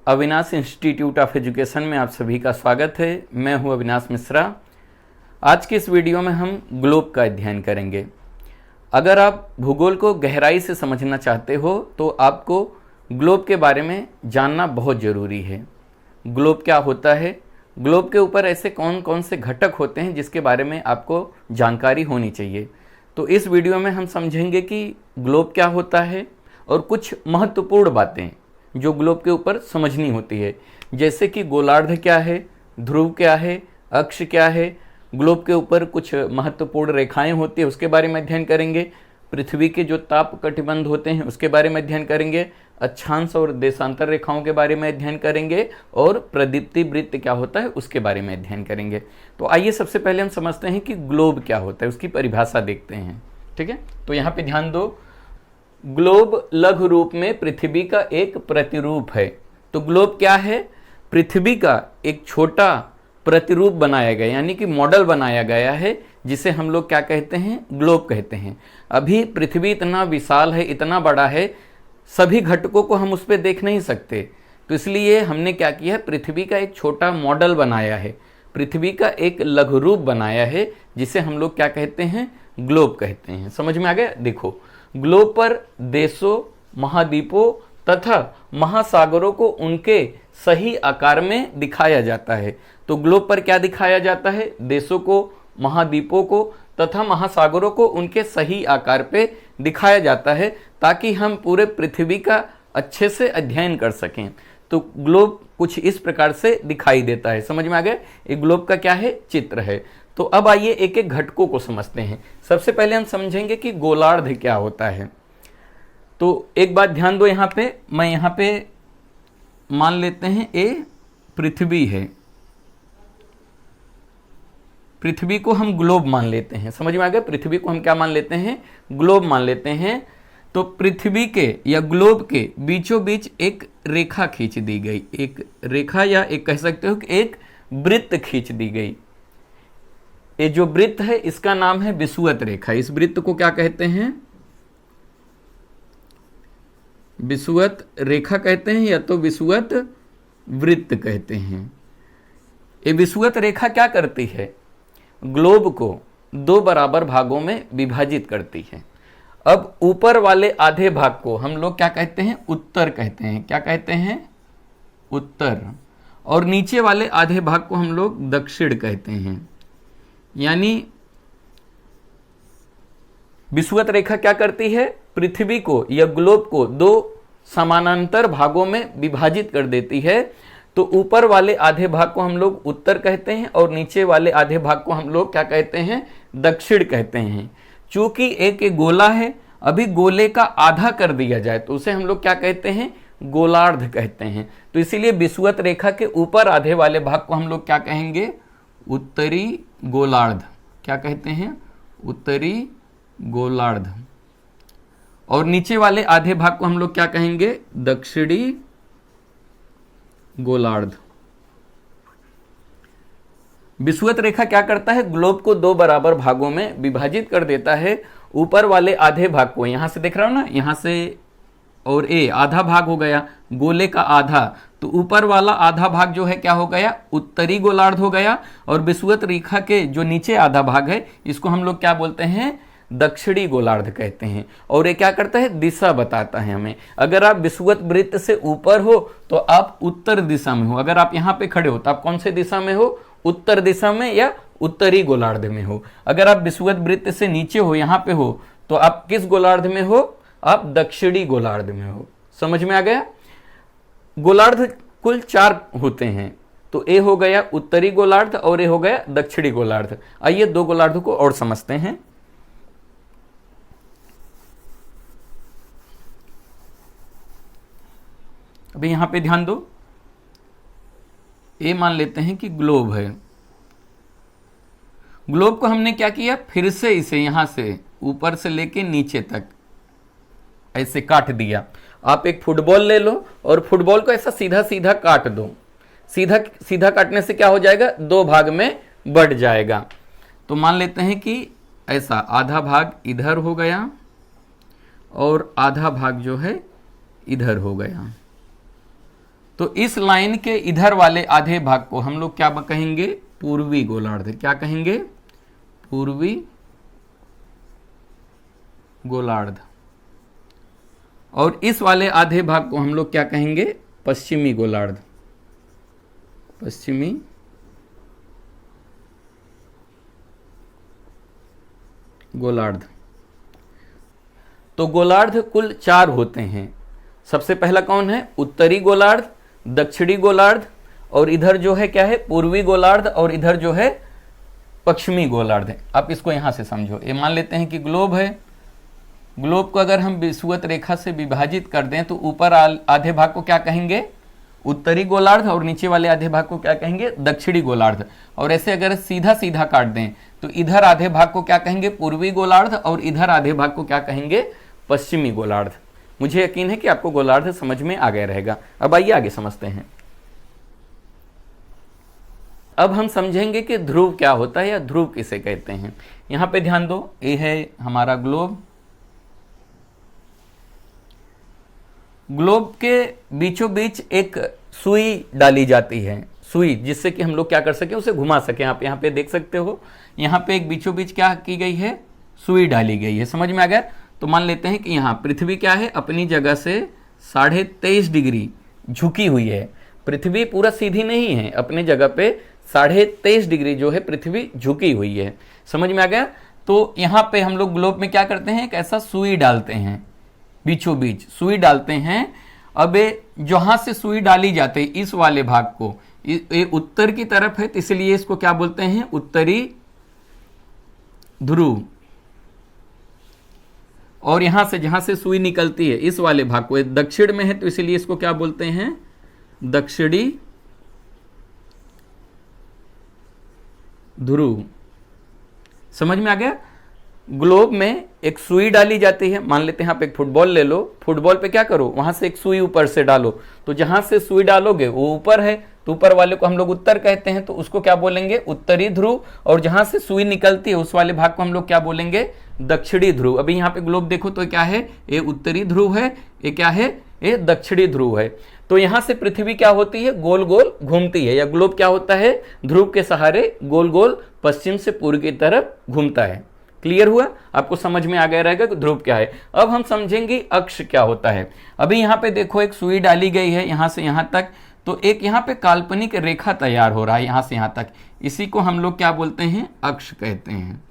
Avinash institute of education में आप सभी का स्वागत है। मैं हूं अविनाश मिश्रा। आज की इस वीडियो में हम ग्लोब का अध्ययन करेंगे। अगर आप भूगोल को गहराई से समझना चाहते हो तो आपको ग्लोब के बारे में जानना बहुत ज़रूरी है। ग्लोब क्या होता है, ग्लोब के ऊपर ऐसे कौन कौन से घटक होते हैं जिसके बारे में आपको जानकारी होनी चाहिए। तो इस वीडियो में हम समझेंगे कि ग्लोब क्या होता है और कुछ महत्वपूर्ण बातें जो ग्लोब के ऊपर समझनी होती है, जैसे कि गोलार्ध क्या है, ध्रुव क्या है, अक्ष क्या है। ग्लोब के ऊपर कुछ महत्वपूर्ण रेखाएं होती है उसके बारे में अध्ययन करेंगे। पृथ्वी के जो ताप कटिबंध होते हैं उसके बारे में अध्ययन करेंगे। अक्षांश और देशांतर रेखाओं के बारे में अध्ययन करेंगे और प्रदीप्ति वृत्त क्या होता है उसके बारे में अध्ययन करेंगे। तो आइए सबसे पहले हम समझते हैं कि ग्लोब क्या होता है, उसकी परिभाषा देखते हैं। ठीक है, तो यहाँ पे ध्यान दो। ग्लोब लघु रूप में पृथ्वी का एक प्रतिरूप है। तो ग्लोब क्या है? पृथ्वी का एक छोटा प्रतिरूप बनाया गया, यानी कि मॉडल बनाया गया है, जिसे हम लोग क्या कहते हैं? ग्लोब कहते हैं। अभी पृथ्वी इतना विशाल है, इतना बड़ा है, सभी घटकों को हम उस पर देख नहीं सकते। तो इसलिए हमने क्या किया है? पृथ्वी का एक छोटा मॉडल बनाया है, पृथ्वी का एक लघु रूप बनाया है, जिसे हम लोग क्या कहते हैं? ग्लोब कहते हैं। समझ में आ गया? देखो, ग्लोब पर देशों, महाद्वीपों तथा महासागरों को उनके सही आकार में दिखाया जाता है। तो ग्लोब पर क्या दिखाया जाता है? देशों को, महाद्वीपों को तथा महासागरों को उनके सही आकार पे दिखाया जाता है, ताकि हम पूरे पृथ्वी का अच्छे से अध्ययन कर सकें। तो ग्लोब कुछ इस प्रकार से दिखाई देता है। समझ में आ गया? एक ग्लोब का क्या है? चित्र है। तो अब आइए एक एक घटकों को समझते हैं। सबसे पहले हम समझेंगे कि गोलार्ध क्या होता है। तो एक बात ध्यान दो, यहाँ पे मैं यहाँ पे मान लेते हैं ए पृथ्वी है, पृथ्वी को हम ग्लोब मान लेते हैं। समझ में आ गया? पृथ्वी को हम क्या मान लेते हैं? ग्लोब मान लेते हैं। तो पृथ्वी के या ग्लोब के बीचों बीच एक रेखा खींच दी गई, एक रेखा या एक कह सकते हो कि एक वृत्त खींच दी गई। ये जो वृत्त है इसका नाम है विषुवत रेखा। इस वृत्त को क्या कहते हैं? विषुवत रेखा कहते हैं या तो विषुवत वृत्त कहते हैं। ये विषुवत रेखा क्या करती है? ग्लोब को दो बराबर भागों में विभाजित करती है। अब ऊपर वाले आधे भाग को हम लोग क्या कहते हैं? उत्तर कहते हैं। क्या कहते हैं? उत्तर। और नीचे वाले आधे भाग को हम लोग दक्षिण कहते हैं। यानी विषुवत रेखा क्या करती है? पृथ्वी को या ग्लोब को दो समानांतर भागों में विभाजित कर देती है। तो ऊपर वाले आधे भाग को हम लोग उत्तर कहते हैं और नीचे वाले आधे भाग को हम लोग क्या कहते हैं? दक्षिण कहते हैं। चूंकि एक गोला है, अभी गोले का आधा कर दिया जाए तो उसे हम लोग क्या कहते हैं? गोलार्ध कहते हैं। तो इसीलिए विषुवत रेखा के ऊपर आधे वाले भाग को हम लोग क्या कहेंगे? उत्तरी गोलार्ध। क्या कहते हैं? उत्तरी गोलार्ध। और नीचे वाले आधे भाग को हम लोग क्या कहेंगे? दक्षिणी गोलार्ध। विषुवत रेखा क्या करता है? ग्लोब को दो बराबर भागों में विभाजित कर देता है। ऊपर वाले आधे भाग को, यहां से देख रहा हूं ना, यहां से और ए आधा भाग हो गया, गोले का आधा। तो ऊपर वाला आधा भाग जो है क्या हो गया? उत्तरी गोलार्ध हो गया। और विषुवत रेखा के जो नीचे आधा भाग है इसको हम लोग क्या बोलते हैं? दक्षिणी गोलार्ध कहते हैं। और ये क्या करता है? दिशा बताता है हमें। अगर आप विषुवत वृत्त से ऊपर हो तो आप उत्तर दिशा में हो। अगर आप यहाँ पे खड़े हो तो आप कौन से दिशा में हो? उत्तर दिशा में या उत्तरी गोलार्ध में हो। अगर आप विषुवत वृत्त से नीचे हो, यहाँ पे हो, तो आप किस गोलार्ध में हो? आप दक्षिणी गोलार्ध में हो। समझ में आ गया? गोलार्ध कुल 4 होते हैं। तो ए हो गया उत्तरी गोलार्ध और ए हो गया दक्षिणी गोलार्ध। आइए दो गोलार्ध को और समझते हैं। अभी यहां पे ध्यान दो, ए मान लेते हैं कि ग्लोब है। ग्लोब को हमने क्या किया? फिर से इसे यहां से ऊपर से लेके नीचे तक ऐसे काट दिया। आप एक फुटबॉल ले लो और फुटबॉल को ऐसा सीधा सीधा काट दो। सीधा सीधा काटने से क्या हो जाएगा? दो भाग में बढ़ जाएगा। तो मान लेते हैं कि ऐसा आधा भाग इधर हो गया और आधा भाग जो है इधर हो गया। तो इस लाइन के इधर वाले आधे भाग को हम लोग क्या कहेंगे? पूर्वी गोलार्ध। क्या कहेंगे? पूर्वी गोलार्ध। और इस वाले आधे भाग को हम लोग क्या कहेंगे? पश्चिमी गोलार्ध। पश्चिमी गोलार्ध। तो गोलार्ध कुल 4 होते हैं। सबसे पहला कौन है? उत्तरी गोलार्ध, दक्षिणी गोलार्ध, और इधर जो है क्या है? पूर्वी गोलार्ध, और इधर जो है पश्चिमी गोलार्ध है। आप इसको यहां से समझो। ये मान लेते हैं कि ग्लोब है। ग्लोब को अगर हम विषुवत रेखा से विभाजित कर दें तो ऊपर आधे भाग को क्या कहेंगे? उत्तरी गोलार्ध, और नीचे वाले आधे भाग को क्या कहेंगे? दक्षिणी गोलार्ध। और ऐसे अगर सीधा सीधा काट दें तो इधर आधे भाग को क्या कहेंगे? पूर्वी गोलार्ध, और इधर आधे भाग को क्या कहेंगे? पश्चिमी गोलार्ध। मुझे यकीन है कि आपको गोलार्ध समझ में आ गया रहेगा। अब आइए आगे समझते हैं। अब हम समझेंगे कि ध्रुव क्या होता है या ध्रुव किसे कहते हैं। यहां पे ध्यान दो, ये है हमारा ग्लोब। ग्लोब के बीचों बीच एक सुई डाली जाती है, सुई, जिससे कि हम लोग क्या कर सकें? उसे घुमा सकें। आप यहाँ पे देख सकते हो, यहाँ पे एक बीचों बीच क्या की गई है? सुई डाली गई है। समझ में आ गया? तो मान लेते हैं कि यहाँ पृथ्वी क्या है? अपनी जगह से 23.5 डिग्री झुकी हुई है। पृथ्वी पूरा सीधी नहीं है, अपनी जगह पे 23.5 डिग्री जो है पृथ्वी झुकी हुई है। समझ में आ गया? तो यहाँ पे हम लोग ग्लोब में क्या करते हैं? एक ऐसा सुई डालते हैं, बीचों बीच सुई डालते हैं। अब जहां से सुई डाली जाती है इस वाले भाग को, ये उत्तर की तरफ है, तो इसलिए इसको क्या बोलते हैं? उत्तरी ध्रुव। और यहां से जहां से सुई निकलती है इस वाले भाग को, दक्षिण में है, तो इसलिए इसको क्या बोलते हैं? दक्षिणी ध्रुव। समझ में आ गया? ग्लोब में एक सुई डाली जाती है। मान लेते हैं आप एक फुटबॉल ले लो, फुटबॉल पे क्या करो? वहां से एक सुई ऊपर से डालो, तो जहां से सुई डालोगे वो ऊपर है, तो ऊपर वाले को हम लोग उत्तर कहते हैं, तो उसको क्या बोलेंगे? उत्तरी ध्रुव। और जहां से सुई निकलती है उस वाले भाग को हम लोग क्या बोलेंगे? दक्षिणी ध्रुव। अभी यहाँ पे ग्लोब देखो तो क्या है? ये उत्तरी ध्रुव है, ये क्या है? ये दक्षिणी ध्रुव है। तो यहां से पृथ्वी क्या होती है? गोल गोल घूमती है, या ग्लोब क्या होता है? ध्रुव के सहारे गोल गोल पश्चिम से पूर्व की तरफ घूमता है। क्लियर हुआ? आपको समझ में आ गया रहेगा कि ध्रुव क्या है। अब हम समझेंगे अक्ष क्या होता है। अभी यहाँ पे देखो एक सुई डाली गई है यहां से यहां तक, तो एक यहाँ पे काल्पनिक रेखा तैयार हो रहा है यहां से यहां तक। इसी को हम लोग क्या बोलते हैं? अक्ष कहते हैं।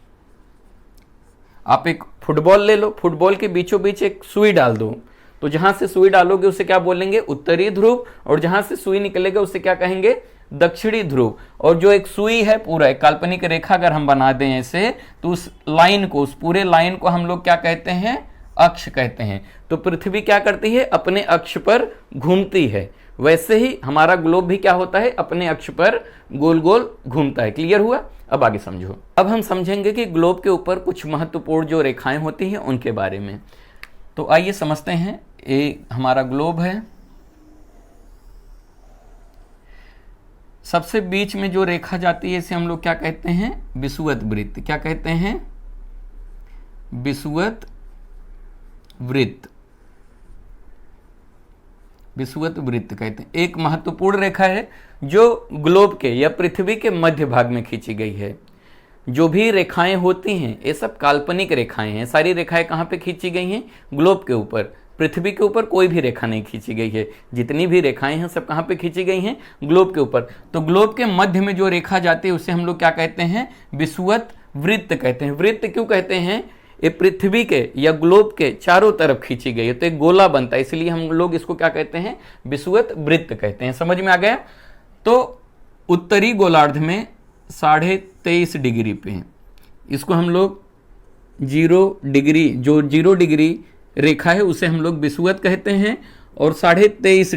आप एक फुटबॉल ले लो, फुटबॉल के बीचों बीच एक सुई डाल दो, तो जहां से सुई डालोगे उसे क्या बोलेंगे? उत्तरी ध्रुव। और जहां से सुई निकलेगा उसे क्या कहेंगे? दक्षिणी ध्रुव। और जो एक सुई है, पूरा एक काल्पनिक रेखा अगर हम बना दें ऐसे, तो उस लाइन को, उस पूरे लाइन को हम लोग क्या कहते हैं? अक्ष कहते हैं। तो पृथ्वी क्या करती है? अपने अक्ष पर घूमती है। वैसे ही हमारा ग्लोब भी क्या होता है? अपने अक्ष पर गोल गोल घूमता है। क्लियर हुआ? अब आगे समझो। अब हम समझेंगे कि ग्लोब के ऊपर कुछ महत्वपूर्ण जो रेखाएं होती हैं उनके बारे में। तो आइए समझते हैं। ये हमारा ग्लोब है। सबसे बीच में जो रेखा जाती है इसे हम लोग क्या कहते हैं? विषुवत वृत्त। क्या कहते हैं? विषुवत वृत्त। विषुवत वृत्त कहते हैं। एक महत्वपूर्ण रेखा है जो ग्लोब के या पृथ्वी के मध्य भाग में खींची गई है। जो भी रेखाएं होती हैं ये सब काल्पनिक रेखाएं हैं। सारी रेखाएं कहाँ पे खींची गई हैं? ग्लोब के ऊपर। पृथ्वी के ऊपर कोई भी रेखा नहीं खींची गई है। जितनी भी रेखाएं हैं सब कहाँ पे खींची गई हैं? ग्लोब के ऊपर। तो ग्लोब के मध्य में जो रेखा जाती है उसे हम लोग क्या कहते हैं? विषुवत वृत्त कहते हैं। वृत्त क्यों कहते हैं? ये पृथ्वी के या ग्लोब के चारों तरफ खींची गई है, तो एक गोला बनता है, इसलिए हम लोग इसको क्या कहते हैं? विषुवत वृत्त कहते हैं। समझ में आ गया? तो उत्तरी गोलार्ध में 23.5 डिग्री पे है, इसको हम लोग 0 डिग्री, जो 0 डिग्री रेखा है उसे हम लोग विषुवत कहते हैं। और 23.5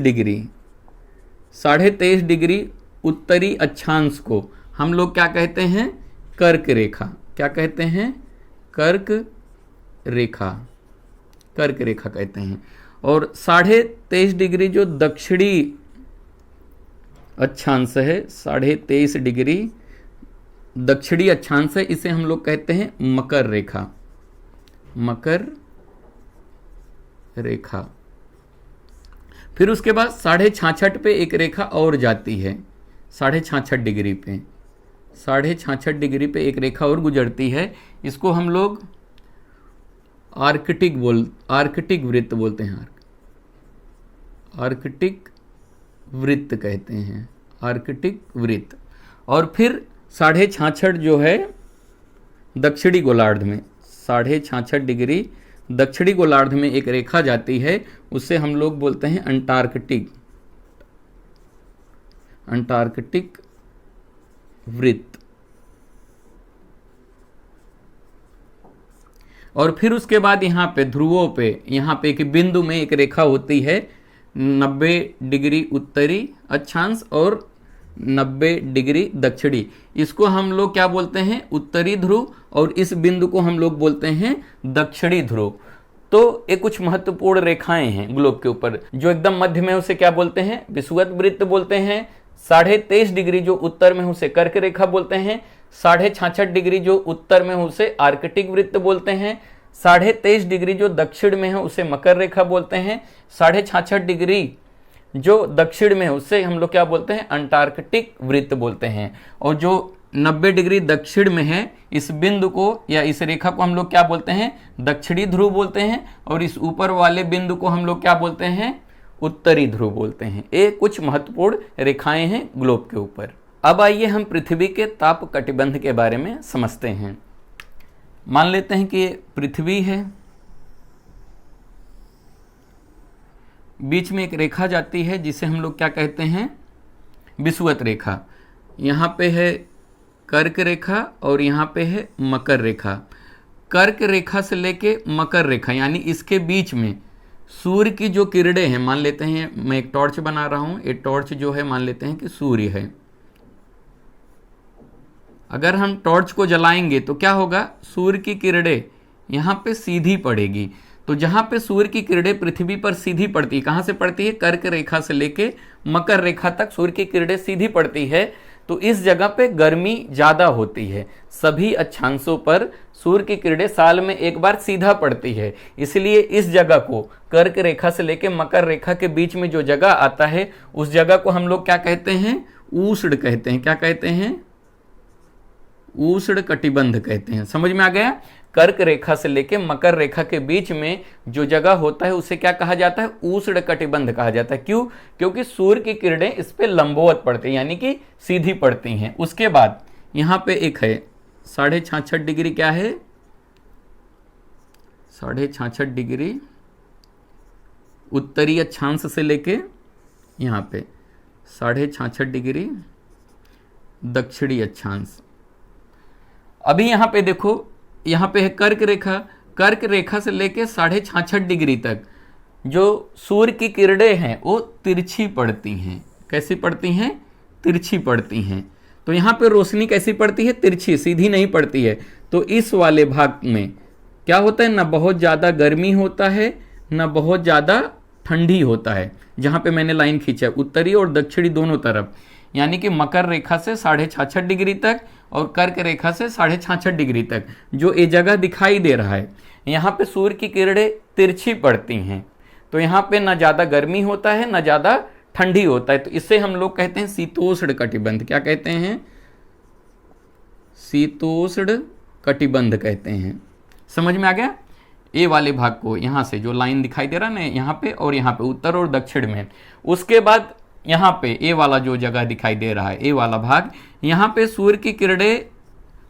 डिग्री उत्तरी अक्षांश को हम लोग क्या कहते हैं? कर्क रेखा। क्या कहते हैं? कर्क रेखा। कर्क रेखा कहते हैं। और 23.5 डिग्री जो दक्षिणी अक्षांश है, 23.5 डिग्री दक्षिणी अक्षांश है, इसे हम लोग कहते हैं मकर रेखा। मकर रेखा। फिर उसके बाद 66.5 पे एक रेखा और जाती है, 66.5 डिग्री पे, 66.5 डिग्री पे एक रेखा और गुजरती है। इसको हम लोग आर्कटिक वृत्त बोलते हैं, आर्कटिक वृत्त कहते हैं, आर्कटिक वृत्त। और फिर 66.5 जो है दक्षिणी गोलार्ध में, 66.5 डिग्री दक्षिणी गोलार्ध में एक रेखा जाती है, उससे हम लोग बोलते हैं अंटार्कटिक वृत्त। और फिर उसके बाद यहाँ पे ध्रुवों पे, यहाँ पे एक बिंदु में एक रेखा होती है 90 डिग्री उत्तरी अक्षांश और 90 डिग्री दक्षिणी। इसको हम लोग क्या बोलते हैं, उत्तरी ध्रुव, और इस बिंदु को हम लोग बोलते हैं दक्षिणी ध्रुव। तो ये कुछ महत्वपूर्ण रेखाएं हैं ग्लोब के ऊपर। जो एकदम मध्य में उसे क्या बोलते हैं, विषुवत वृत्त बोलते हैं। 23.5 डिग्री जो उत्तर में उसे कर्क रेखा बोलते हैं। 66.5 डिग्री जो उत्तर में उसे आर्कटिक वृत्त बोलते हैं। 23.5 डिग्री जो दक्षिण में है उसे मकर रेखा बोलते हैं। 66.5 डिग्री जो दक्षिण में है उससे हम लोग क्या बोलते हैं, अंटार्कटिक वृत्त बोलते हैं। और जो 90 डिग्री दक्षिण में है, इस बिंदु को या इस रेखा को हम लोग क्या बोलते हैं, दक्षिणी ध्रुव बोलते हैं। और इस ऊपर वाले बिंदु को हम लोग क्या बोलते हैं, उत्तरी ध्रुव बोलते हैं। ये कुछ महत्वपूर्ण रेखाएं हैं ग्लोब के ऊपर। अब आइए हम पृथ्वी के ताप कटिबंध के बारे में समझते हैं। मान लेते हैं कि ये पृथ्वी है, बीच में एक रेखा जाती है जिसे हम लोग क्या कहते हैं, विषुवत रेखा। यहाँ पे है कर्क रेखा और यहाँ पे है मकर रेखा। कर्क रेखा से लेके मकर रेखा यानी इसके बीच में सूर्य की जो किरणें हैं, मान लेते हैं मैं एक टॉर्च बना रहा हूँ, ये टॉर्च जो है मान लेते हैं कि सूर्य है। अगर हम टॉर्च को जलाएंगे तो क्या होगा, सूर्य की किरणें यहाँ पे सीधी पड़ेगी। तो जहाँ पे सूर्य की किरणें पृथ्वी पर सीधी पड़ती है, कहाँ से पड़ती है, कर्क रेखा से लेके मकर रेखा तक सूर्य की किरणें सीधी पड़ती है। तो इस जगह पे गर्मी ज़्यादा होती है। सभी अक्षांशों पर सूर्य की किरणें साल में एक बार सीधा पड़ती है, इसलिए इस जगह को कर्क रेखा से लेके मकर रेखा के बीच में जो जगह आता है उस जगह को हम लोग क्या कहते हैं, उष्ण कहते हैं। क्या कहते हैं, उष्ण कटिबंध कहते हैं। समझ में आ गया। कर्क रेखा से लेके मकर रेखा के बीच में जो जगह होता है उसे क्या कहा जाता है, उष्ण कटिबंध कहा जाता है। क्यों, क्योंकि सूर्य की किरणें इस पे लंबवत पड़ती हैं यानी कि सीधी पड़ती हैं। उसके बाद यहाँ पे एक है 66.5 डिग्री, क्या है 66.5 डिग्री उत्तरी अक्षांश से लेके यहाँ पे 66.5 डिग्री दक्षिणी अक्षांश। अभी यहाँ पे देखो, यहाँ पे है कर्क रेखा। कर्क रेखा से लेके 66.5 डिग्री तक जो सूर्य की किरणें हैं वो तिरछी पड़ती हैं। कैसी पड़ती हैं, तिरछी पड़ती हैं। तो यहाँ पे रोशनी कैसी पड़ती है, तिरछी, सीधी नहीं पड़ती है। तो इस वाले भाग में क्या होता है, ना बहुत ज़्यादा गर्मी होता है ना बहुत ज़्यादा ठंडी होता है। जहाँ पे मैंने लाइन खींचा है उत्तरी और दक्षिणी दोनों तरफ, यानी कि मकर रेखा से 66.5 डिग्री तक और कर्क रेखा से 66.5 डिग्री तक जो ये जगह दिखाई दे रहा है, यहाँ पे सूर्य की किरणें तिरछी पड़ती हैं। तो यहाँ पे ना ज़्यादा गर्मी होता है ना ज़्यादा ठंडी होता है। तो इसे हम लोग कहते हैं शीतोष्ण कटिबंध। क्या कहते हैं, शीतोष्ण कटिबंध कहते हैं। समझ में आ गया। ए वाले भाग को यहाँ से जो लाइन दिखाई दे रहा है ना, यहाँ पे और यहाँ पे उत्तर और दक्षिण में। उसके बाद यहाँ पे ए वाला जो जगह दिखाई दे रहा है, ए वाला भाग, यहाँ पे सूर्य की किरणें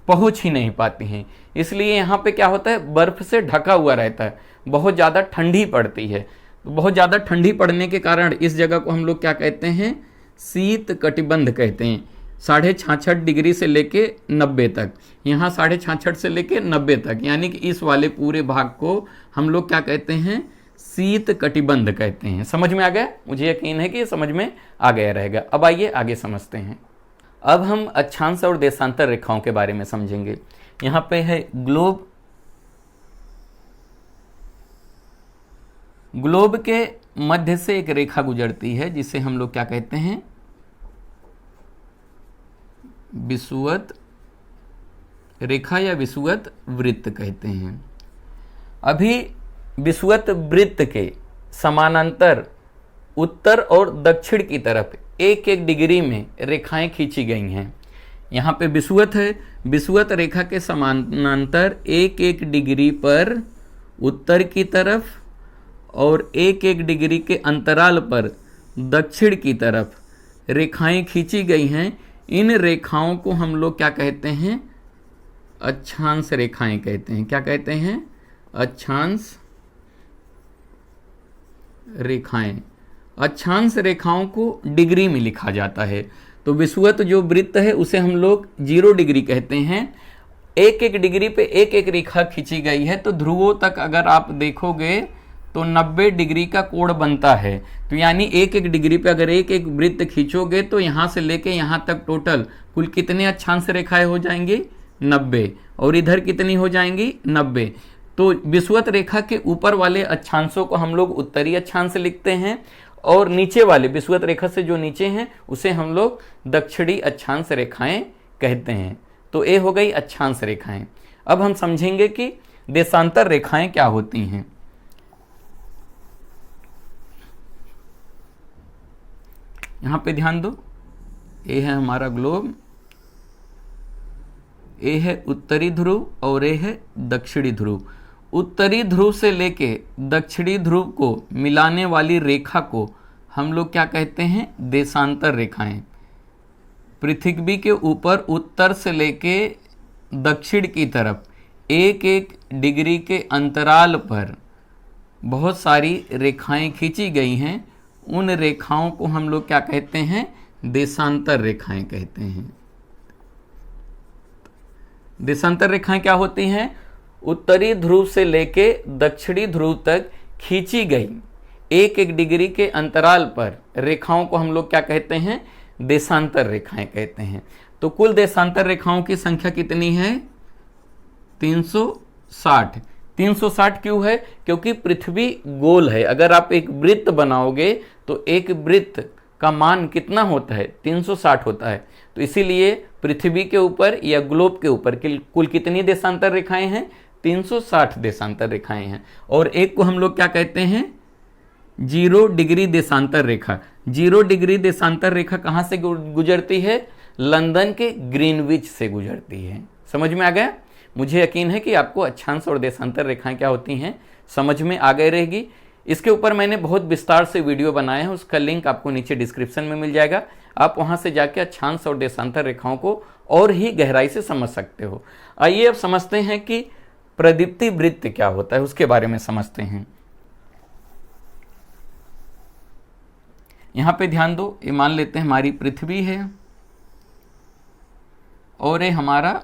पहुँच ही नहीं पाती हैं, इसलिए यहाँ पे क्या होता है, बर्फ से ढका हुआ रहता है, बहुत ज़्यादा ठंडी पड़ती है। तो बहुत ज़्यादा ठंडी पड़ने के कारण इस जगह को हम लोग क्या कहते हैं, शीत कटिबंध कहते हैं। 66.5 डिग्री से लेके 90 तक, यहाँ 66.5 से लेके 90 तक, यानी कि इस वाले पूरे भाग को हम लोग क्या कहते हैं, शीत कटिबंध कहते हैं। समझ में आ गया। मुझे यकीन है कि ये समझ में आ गया रहेगा। अब आइए आगे समझते हैं। अब हम अक्षांश और देशांतर रेखाओं के बारे में समझेंगे। यहाँ पे है ग्लोब। ग्लोब के मध्य से एक रेखा गुजरती है जिसे हम लोग क्या कहते हैं, विषुवत रेखा या विषुवत वृत्त कहते हैं। अभी विषुवत वृत्त के समानांतर उत्तर और दक्षिण की तरफ एक एक डिग्री में रेखाएं खींची गई हैं। यहाँ पे विषुवत है, विषुवत रेखा के समानांतर एक एक डिग्री पर उत्तर की तरफ और एक एक डिग्री के अंतराल पर दक्षिण की तरफ रेखाएं खींची गई हैं। इन रेखाओं को हम लोग क्या कहते हैं? अक्षांश रेखाएं कहते हैं। क्या कहते हैं? अक्षांश रेखाएं। अक्षांश रेखाओं को डिग्री में लिखा जाता है। तो विषुवत जो वृत्त है उसे हम लोग 0 डिग्री कहते हैं। एक एक डिग्री पे एक एक रेखा खींची गई है। तो ध्रुवों तक अगर आप देखोगे तो 90 डिग्री का कोण बनता है। तो यानी एक एक डिग्री पे अगर एक एक वृत्त खींचोगे तो यहाँ से लेके यहाँ तक टोटल कुल कितने अक्षांश रेखाएं हो जाएंगी? 90। और इधर कितनी हो जाएंगी? 90। तो विषुवत रेखा के ऊपर वाले अक्षांशों को हम लोग उत्तरी अक्षांश लिखते हैं और नीचे वाले विषुवत रेखा से जो नीचे हैं उसे हम लोग दक्षिणी अक्षांश रेखाएं कहते हैं। तो ये हो गई अक्षांश रेखाएं। अब हम समझेंगे कि देशांतर रेखाएं क्या होती हैं। यहां पे ध्यान दो, ये है हमारा ग्लोब, ये है उत्तरी ध्रुव और ये है दक्षिणी ध्रुव। उत्तरी ध्रुव से लेके दक्षिणी ध्रुव को मिलाने वाली रेखा को हम लोग क्या कहते हैं? देशांतर रेखाएं। पृथ्वी के ऊपर उत्तर से लेके दक्षिण की तरफ एक एक डिग्री के अंतराल पर बहुत सारी रेखाएं खींची गई हैं। उन रेखाओं को हम लोग क्या कहते हैं? देशांतर रेखाएं कहते हैं। देशांतर रेखाएं क्या होती हैं? उत्तरी ध्रुव से लेके दक्षिणी ध्रुव तक खींची गई एक एक डिग्री के अंतराल पर रेखाओं को हम लोग क्या कहते हैं? देशांतर रेखाएं कहते हैं। तो कुल देशांतर रेखाओं की संख्या कितनी है? 360। 360 क्यों है? क्योंकि पृथ्वी गोल है। अगर आप एक वृत्त बनाओगे तो एक वृत्त का मान कितना होता है? 360 होता है। तो इसीलिए पृथ्वी के ऊपर या ग्लोब के ऊपर कुल कितनी देशांतर रेखाएं हैं? 360 देशांतर रेखाएं हैं। और एक को हम लोग क्या कहते हैं? 0 डिग्री देशांतर रेखा। 0 डिग्री देशांतर रेखा कहां से गुजरती है? लंदन के ग्रीनविच से गुजरती है। समझ में आ गया? मुझे यकीन है कि आपको अक्षांश और देशांतर रेखाएं क्या होती हैं समझ में आ गई रहेगी। इसके ऊपर मैंने बहुत विस्तार से वीडियो बनाया है, उसका लिंक आपको नीचे डिस्क्रिप्शन में मिल जाएगा। आप वहां से जाके अक्षांश और देशांतर रेखाओं को और ही गहराई से समझ सकते हो। आइए अब समझते हैं कि प्रदीप्ति वृत्त क्या होता है, उसके बारे में समझते हैं। यहां पे ध्यान दो, ये मान लेते हैं हमारी पृथ्वी है और ये हमारा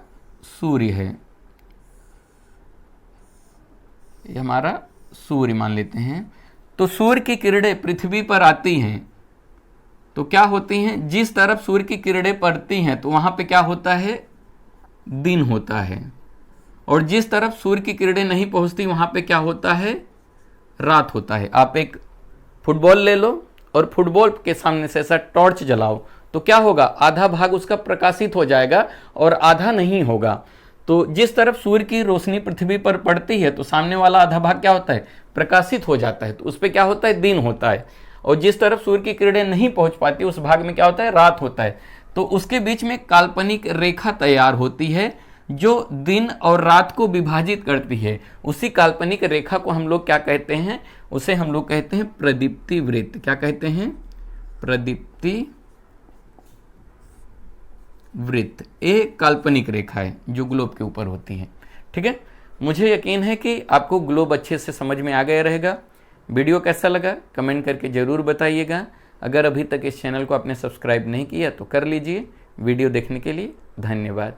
सूर्य है। ये हमारा सूर्य मान लेते हैं। तो सूर्य की किरणें पृथ्वी पर आती हैं तो क्या होती हैं? जिस तरफ सूर्य की किरणें पड़ती हैं तो वहां पे क्या होता है? दिन होता है। और जिस तरफ सूर्य की किरणें नहीं पहुंचती वहां पे क्या होता है? रात होता है। आप एक फुटबॉल ले लो और फुटबॉल के सामने से ऐसा टॉर्च जलाओ तो क्या होगा? आधा भाग उसका प्रकाशित हो जाएगा और आधा नहीं होगा। तो जिस तरफ सूर्य की रोशनी पृथ्वी पर पड़ती है तो सामने वाला आधा भाग क्या होता है? प्रकाशित हो जाता है। तो उस पर क्या होता है? दिन होता है। और जिस तरफ सूर्य की किरणें नहीं पहुंच पाती उस भाग में क्या होता है? रात होता है। तो उसके बीच में काल्पनिक रेखा तैयार होती है जो दिन और रात को विभाजित करती है। उसी काल्पनिक रेखा को हम लोग क्या कहते हैं? उसे हम लोग कहते हैं प्रदीप्ति वृत्त। क्या कहते हैं? प्रदीप्ति वृत्त। एक काल्पनिक रेखा है जो ग्लोब के ऊपर होती है। ठीक है, मुझे यकीन है कि आपको ग्लोब अच्छे से समझ में आ गया रहेगा। वीडियो कैसा लगा कमेंट करके ज़रूर बताइएगा। अगर अभी तक इस चैनल को आपने सब्सक्राइब नहीं किया तो कर लीजिए। वीडियो देखने के लिए धन्यवाद।